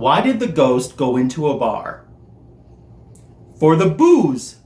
Why did the ghost go into a bar? For the booze.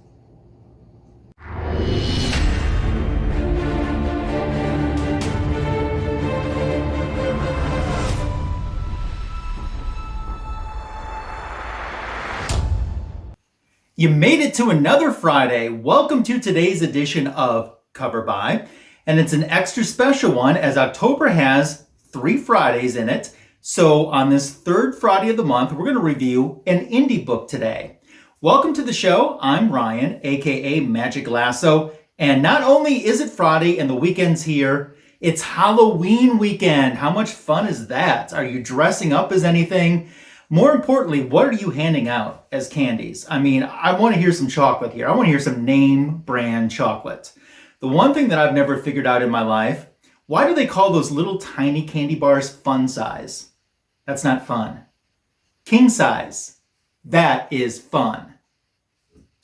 You made it to another Friday. Welcome to today's edition of Cover By. And it's an extra special one as October has 3 Fridays in it. So on this third Friday of the month, we're going to review an indie book today. Welcome to the show. I'm Ryan, aka Magic Lasso. And not only is it Friday and the weekend's here, it's Halloween weekend. How much fun is that? Are you dressing up as anything? More importantly, what are you handing out as candies? I mean, I want to hear some chocolate here. I want to hear some name brand chocolate. The one thing that I've never figured out in my life, why do they call those little tiny candy bars fun size? That's not fun. King size, that is fun.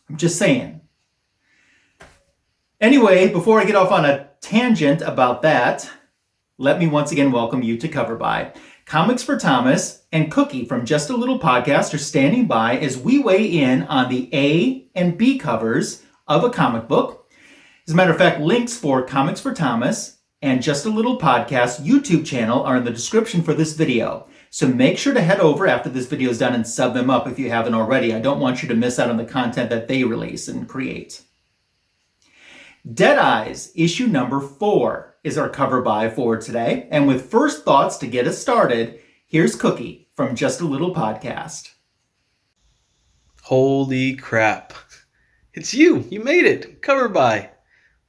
I'm just saying. Anyway, before I get off on a tangent about that, let me once again welcome you to Cover By. Comics for Thomas and Cookie from Just a Little Podcast are standing by as we weigh in on the A and B covers of a comic book. As a matter of fact, links for Comics for Thomas and Just a Little Podcast YouTube channel are in the description for this video. So make sure to head over after this video is done and sub them up if you haven't already. I don't want you to miss out on the content that they release and create. Dead Eyes, issue number 4 is our cover by for today. And with first thoughts to get us started, here's Cookie from Just a Little Podcast. Holy crap. It's you. You made it. Cover by.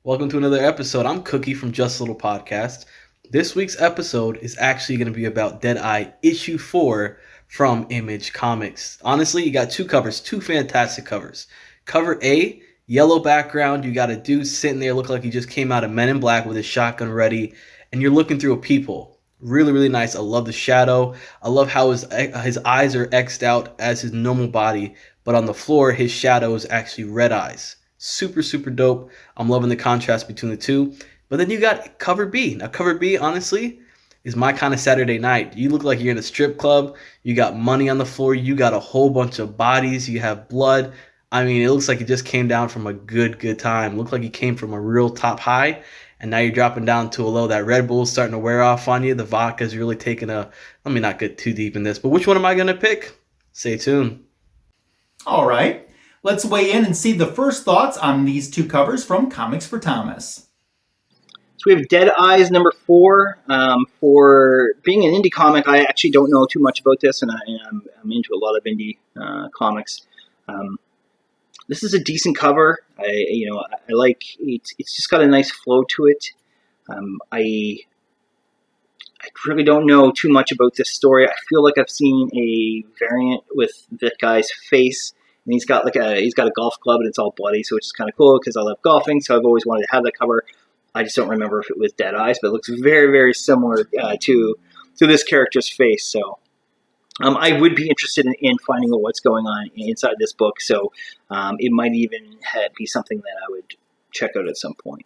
Welcome to another episode. I'm Cookie from Just a Little Podcast. This week's episode is actually going to be about Deadeye issue 4 from Image Comics. Honestly, you got 2 covers, 2 fantastic covers. Cover A, yellow background, you got a dude sitting there looking like he just came out of Men in Black with his shotgun ready, and you're looking through a peephole. Really, really nice. I love the shadow. I love how his eyes are X'd out as his normal body, but on the floor, his shadow is actually red eyes. Super, super dope. I'm loving the contrast between the two. But then you got cover B. Now, cover B, honestly, is my kind of Saturday night. You look like you're in a strip club. You got money on the floor. You got a whole bunch of bodies. You have blood. I mean, it looks like it just came down from a good time. Looked like you came from a real top high, and now you're dropping down to a low. That Red Bull's starting to wear off on you. The vodka's really taking let me not get too deep in this, but which one am I going to pick? Stay tuned. All right, let's weigh in and see the first thoughts on these 2 covers from Comics for Thomas. So we have Dead Eyes number 4. For being an indie comic, I actually don't know too much about this, and I'm into a lot of indie comics. This is a decent cover. I like it. It's just got a nice flow to it. I really don't know too much about this story. I feel like I've seen a variant with that guy's face, and he's got a golf club, and it's all bloody, so it's just kind of cool because I love golfing. So I've always wanted to have that cover. I just don't remember if it was Dead Eyes, but it looks very, very similar to this character's face. So I would be interested in finding out what's going on inside this book. So it might even be something that I would check out at some point.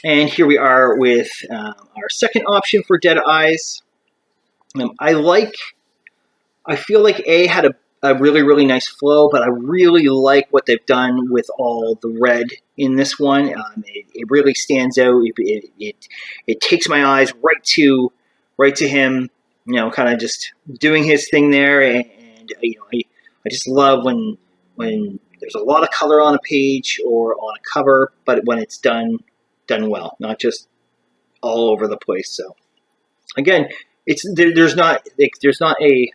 And here we are with our second option for Dead Eyes. I feel like A had a really, really nice flow, but I really like what they've done with all the red in this one. It really stands out. It takes my eyes right to him, kind of just doing his thing there. And I just love when there's a lot of color on a page or on a cover, but when it's done well, not just all over the place. So again, there's not a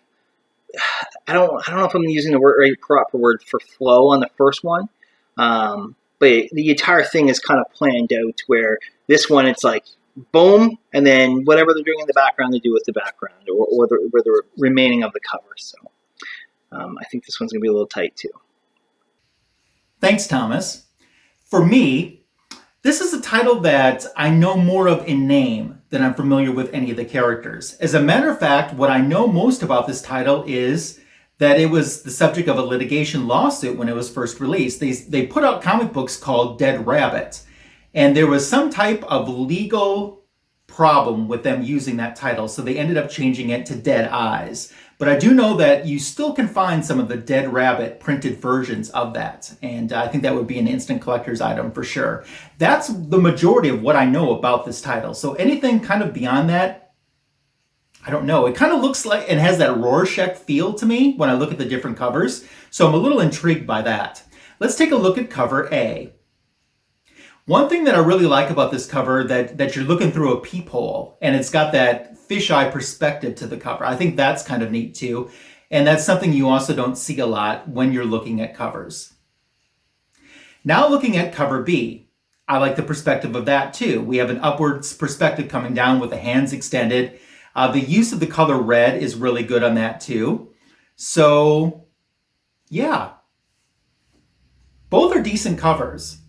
I don't know if I'm using the proper word for flow on the first one, but the entire thing is kind of planned out where this one it's like boom, and then whatever they're doing in the background they do with the background or the remaining of the cover. So I think this one's going to be a little tight too. Thanks, Thomas. For me, this is a title that I know more of in name than I'm familiar with any of the characters. As a matter of fact, what I know most about this title is that it was the subject of a litigation lawsuit when it was first released. They put out comic books called Dead Rabbit, and there was some type of legal problem with them using that title, so they ended up changing it to Dead Eyes. But I do know that you still can find some of the Dead Rabbit printed versions of that, and I think that would be an instant collector's item for sure. That's the majority of what I know about this title. So anything kind of beyond that, I don't know. It kind of looks like and has that Rorschach feel to me when I look at the different covers, so I'm a little intrigued by that. Let's take a look at cover A. One thing that I really like about this cover that you're looking through a peephole, and it's got that fisheye perspective to the cover. I think that's kind of neat too, and that's something you also don't see a lot when you're looking at covers. Now looking at cover B, I like the perspective of that too. We have an upwards perspective coming down with the hands extended. The use of the color red is really good on that too. So yeah, both are decent covers.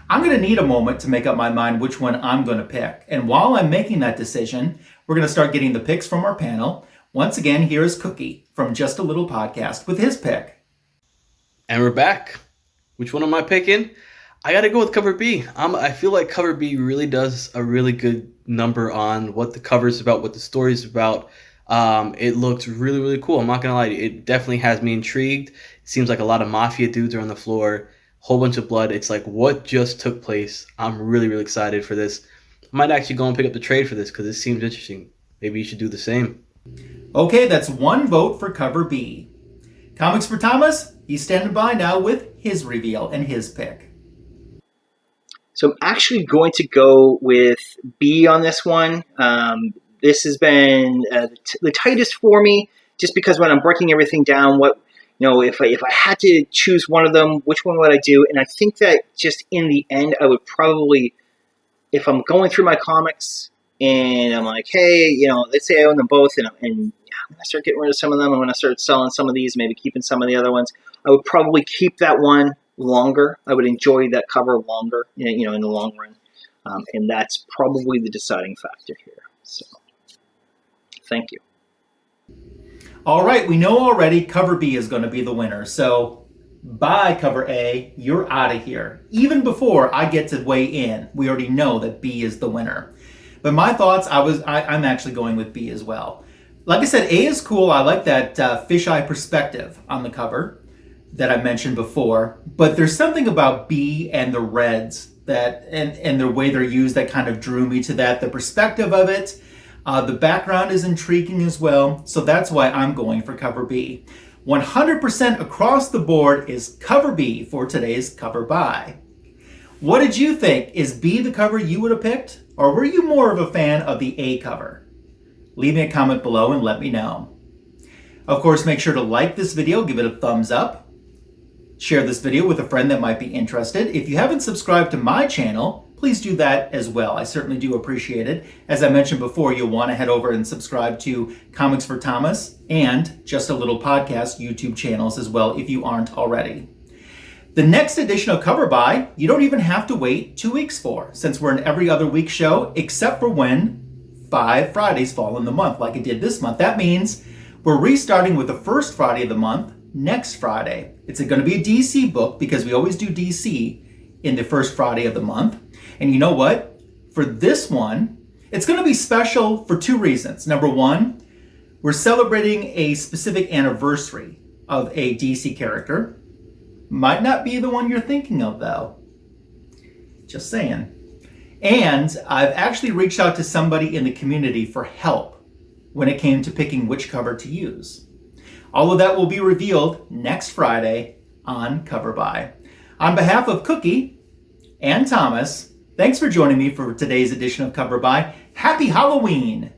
I'm going to need a moment to make up my mind which one I'm going to pick. And while I'm making that decision, we're going to start getting the picks from our panel. Once again, here is Cookie from Just a Little Podcast with his pick. And we're back. Which one am I picking? I got to go with cover B. I feel like cover B really does a really good number on what the cover is about, what the story is about. It looks really, really cool. I'm not going to lie to you. It definitely has me intrigued. It seems like a lot of mafia dudes are on the floor. Whole bunch of blood. It's like, what just took place? I'm really, really excited for this. I might actually go and pick up the trade for this because it seems interesting. Maybe you should do the same. Okay, that's one vote for cover B. Comics for Thomas, he's standing by now with his reveal and his pick. So I'm actually going to go with B on this one. This has been the tightest for me, just because when I'm breaking everything down, if I had to choose one of them, which one would I do? And I think that just in the end, I would probably, if I'm going through my comics and I'm like, hey, let's say I own them both, and I'm going to start getting rid of some of them. I'm going to start selling some of these, maybe keeping some of the other ones. I would probably keep that one longer. I would enjoy that cover longer, in the long run. And that's probably the deciding factor here. So, thank you. All right, we know already cover B is going to be the winner. So bye, cover A. You're out of here. Even before I get to weigh in, we already know that B is the winner. But my thoughts, I'm actually going with B as well. Like I said, A is cool. I like that fisheye perspective on the cover that I mentioned before. But there's something about B and the reds and the way they're used that kind of drew me to that. The perspective of it. The background is intriguing as well, so that's why I'm going for cover B. 100% across the board is cover B for today's Cover By. What did you think? Is B the cover you would have picked? Or were you more of a fan of the A cover? Leave me a comment below and let me know. Of course, make sure to like this video, give it a thumbs up. Share this video with a friend that might be interested. If you haven't subscribed to my channel, please do that as well. I certainly do appreciate it. As I mentioned before, you'll want to head over and subscribe to Comics for Thomas and Just a Little Podcast YouTube channels as well if you aren't already. The next edition of Cover By, you don't even have to wait 2 weeks for, since we're an every other week show, except for when 5 Fridays fall in the month, like it did this month. That means we're restarting with the first Friday of the month next Friday. It's going to be a DC book because we always do DC in the first Friday of the month. And you know what? For this one, it's going to be special for 2 reasons. Number one, we're celebrating a specific anniversary of a DC character. Might not be the one you're thinking of, though. Just saying. And I've actually reached out to somebody in the community for help when it came to picking which cover to use. All of that will be revealed next Friday on Cover By. On behalf of Cookie and Thomas, thanks for joining me for today's edition of Cover By. Happy Halloween!